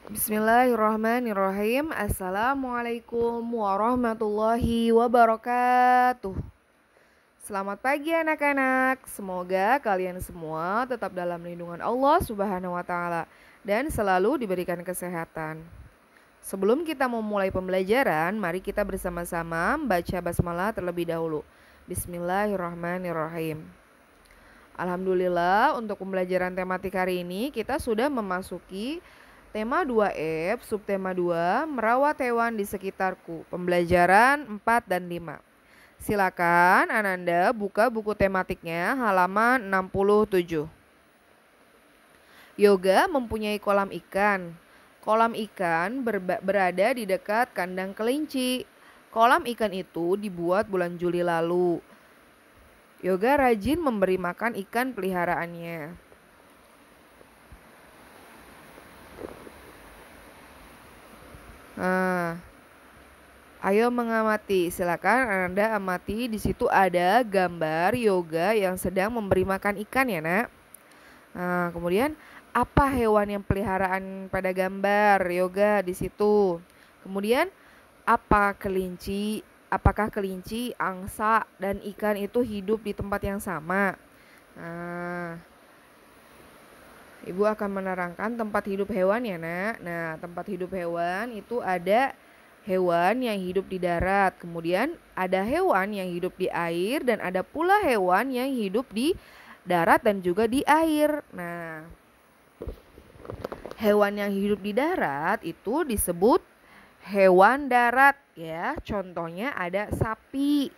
Bismillahirrahmanirrahim. Assalamualaikum warahmatullahi wabarakatuh. Selamat pagi anak-anak. Semoga kalian semua tetap dalam lindungan Allah Subhanahu wa taala dan selalu diberikan kesehatan. Sebelum kita memulai pembelajaran, mari kita bersama-sama membaca basmalah terlebih dahulu. Bismillahirrahmanirrahim. Alhamdulillah, untuk pembelajaran tematik hari ini kita sudah memasuki tema 2F, subtema 2, merawat hewan di sekitarku. Pembelajaran 4 dan 5. Silakan Ananda buka buku tematiknya halaman 67. Yoga mempunyai kolam ikan. Kolam ikan berada di dekat kandang kelinci. Kolam ikan itu dibuat bulan Juli lalu. Yoga rajin memberi makan ikan peliharaannya. Ayo mengamati. Silakan Anda amati. Di situ ada gambar Yoga yang sedang memberi makan ikan ya, Nak. Kemudian apa hewan yang peliharaan pada gambar Yoga di situ? Kemudian apakah kelinci, angsa, dan ikan itu hidup di tempat yang sama? Ibu akan menerangkan tempat hidup hewan ya, Nak. Nah, tempat hidup hewan itu ada hewan yang hidup di darat, kemudian ada hewan yang hidup di air, dan ada pula hewan yang hidup di darat dan juga di air. Nah, hewan yang hidup di darat itu disebut hewan darat ya. Contohnya ada sapi,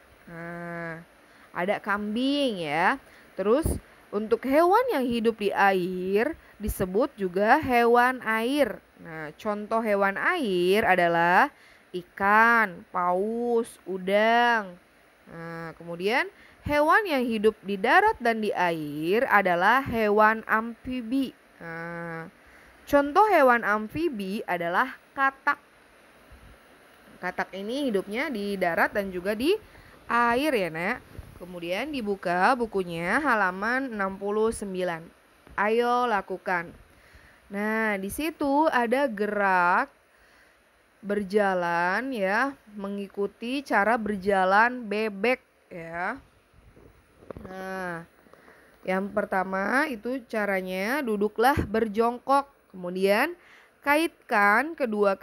ada kambing ya. Terus untuk hewan yang hidup di air disebut juga hewan air. Nah, contoh hewan air adalah ikan, paus, udang. Nah, kemudian hewan yang hidup di darat dan di air adalah hewan amfibi. Nah, contoh hewan amfibi adalah katak. Katak ini hidupnya di darat dan juga di air ya, Nak. Kemudian dibuka bukunya halaman 69. Ayo lakukan. Nah, di situ ada gerak berjalan ya, mengikuti cara berjalan bebek ya. Nah, yang pertama itu caranya duduklah berjongkok. Kemudian kaitkan kedua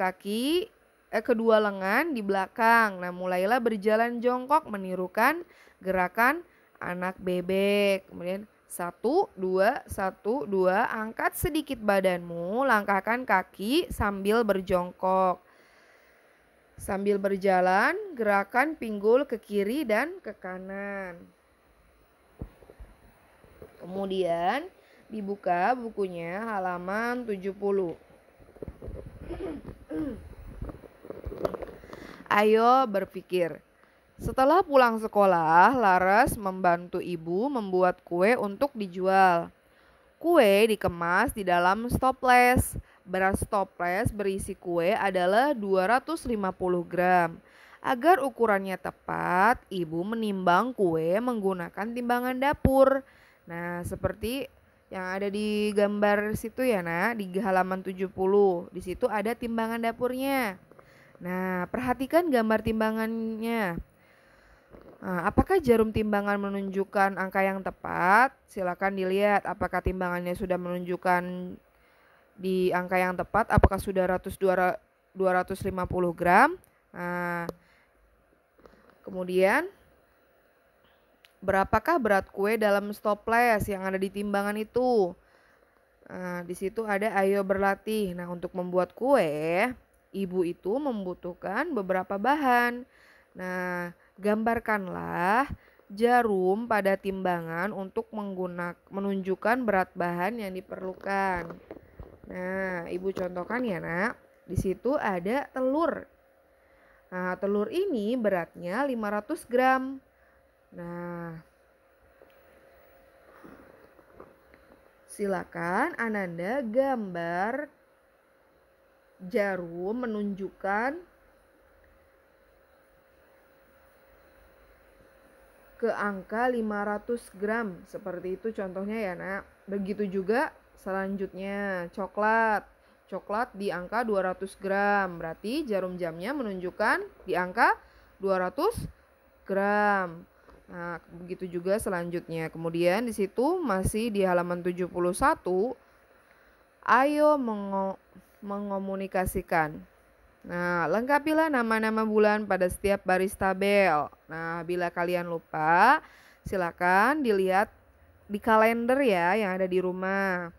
lengan di belakang. Nah, mulailah berjalan jongkok menirukan gerakan anak bebek. Kemudian 1, 2, 1, 2, angkat sedikit badanmu, langkahkan kaki sambil berjongkok. Sambil berjalan, gerakan pinggul ke kiri dan ke kanan. Kemudian dibuka bukunya halaman 70. Ayo berpikir. Setelah pulang sekolah, Laras membantu ibu membuat kue untuk dijual. Kue dikemas di dalam toples. Beras toples berisi kue adalah 250 gram. Agar ukurannya tepat, ibu menimbang kue menggunakan timbangan dapur. Nah, seperti yang ada di gambar situ ya, Nak, di halaman 70. Di situ ada timbangan dapurnya. Nah, perhatikan gambar timbangannya. Nah, apakah jarum timbangan menunjukkan angka yang tepat? Silakan dilihat apakah timbangannya sudah menunjukkan di angka yang tepat, apakah sudah 250 gram. Nah, kemudian berapakah berat kue dalam toples yang ada di timbangan itu? Nah, di situ ada ayo berlatih. Nah, untuk membuat kue, ibu itu membutuhkan beberapa bahan. Nah, gambarkanlah jarum pada timbangan untuk menunjukkan berat bahan yang diperlukan. Nah, ibu contohkan ya, Nak. Di situ ada telur. Nah, telur ini beratnya 500 gram. Nah, silakan Ananda gambar jarum menunjukkan ke angka 500 gram. Seperti itu contohnya ya, Nak. Begitu juga selanjutnya coklat. coklat di angka 200 gram. Berarti jarum jamnya menunjukkan di angka 200 gram. Nah, begitu juga selanjutnya. Kemudian di situ masih di halaman 71, ayo mengomunikasikan. Nah, lengkapilah nama-nama bulan pada setiap baris tabel. Nah, bila kalian lupa, silakan dilihat di kalender ya yang ada di rumah.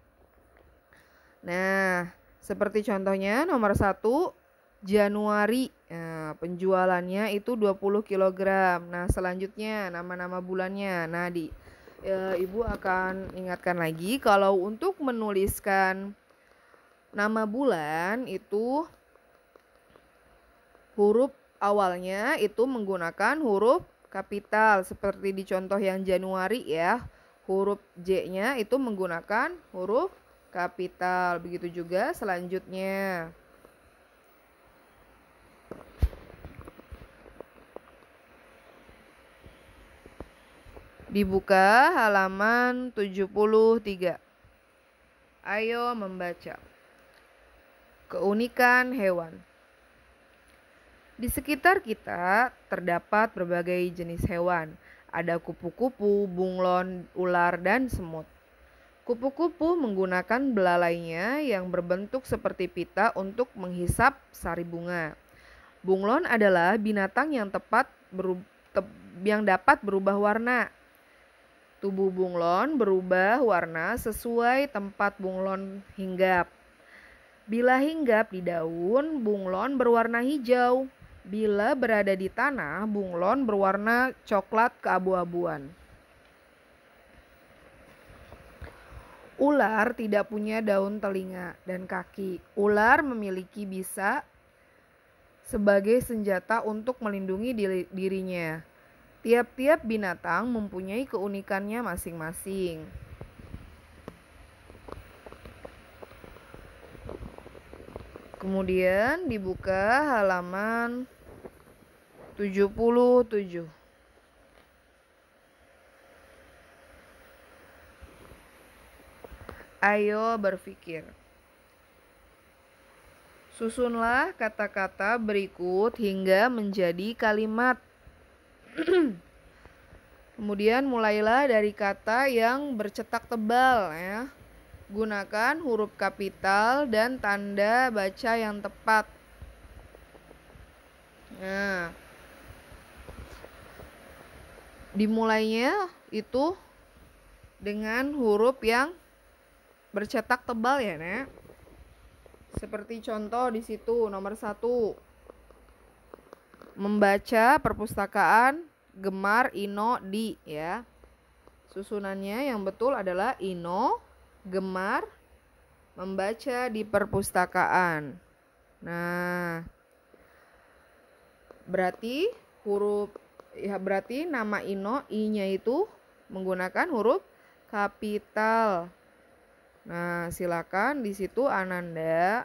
Nah, seperti contohnya nomor 1 Januari. Nah, penjualannya itu 20 kg. Nah, selanjutnya nama-nama bulannya. Nah, Ibu akan ingatkan lagi kalau untuk menuliskan nama bulan itu huruf awalnya itu menggunakan huruf kapital seperti di contoh yang Januari ya. Huruf J-nya itu menggunakan huruf kapital. Begitu juga selanjutnya. Dibuka halaman 73. Ayo membaca. Keunikan hewan. Di sekitar kita terdapat berbagai jenis hewan. Ada kupu-kupu, bunglon, ular, dan semut. Kupu-kupu menggunakan belalainya yang berbentuk seperti pita untuk menghisap sari bunga. Bunglon adalah binatang yang dapat berubah warna. Tubuh bunglon berubah warna sesuai tempat bunglon hinggap. Bila hinggap di daun, bunglon berwarna hijau. Bila berada di tanah, bunglon berwarna coklat keabu-abuan. Ular tidak punya daun telinga dan kaki. Ular memiliki bisa sebagai senjata untuk melindungi dirinya. Tiap-tiap binatang mempunyai keunikannya masing-masing. Kemudian dibuka halaman 77. Ayo berpikir. Susunlah kata-kata berikut hingga menjadi kalimat. Kemudian mulailah dari kata yang bercetak tebal ya. Gunakan huruf kapital dan tanda baca yang tepat. Nah, dimulainya itu dengan huruf yang bercetak tebal ya, Nek. Seperti contoh di situ nomor 1. Membaca perpustakaan Gemar Ino Di ya. Susunannya yang betul adalah Ino gemar membaca di perpustakaan. Nah, berarti nama Ino I-nya itu menggunakan huruf kapital. Nah, silakan di situ Ananda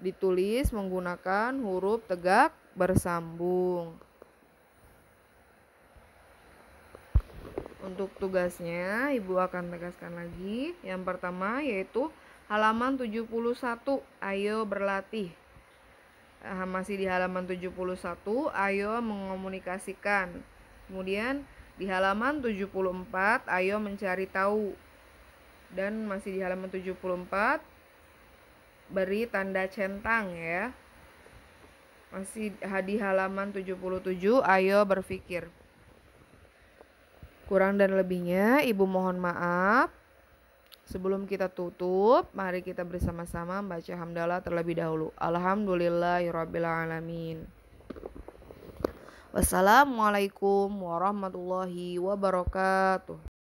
ditulis menggunakan huruf tegak bersambung. Untuk tugasnya, Ibu akan tegaskan lagi. Yang pertama yaitu halaman 71. Ayo berlatih. Masih di halaman 71, ayo mengomunikasikan. Kemudian di halaman 74, ayo mencari tahu. Dan masih di halaman 74, beri tanda centang ya. Masih di halaman 77, ayo berpikir. Kurang dan lebihnya Ibu mohon maaf. Sebelum kita tutup, mari kita bersama-sama membaca hamdalah terlebih dahulu. Alhamdulillahirabbil alamin. Wassalamualaikum warahmatullahi wabarakatuh.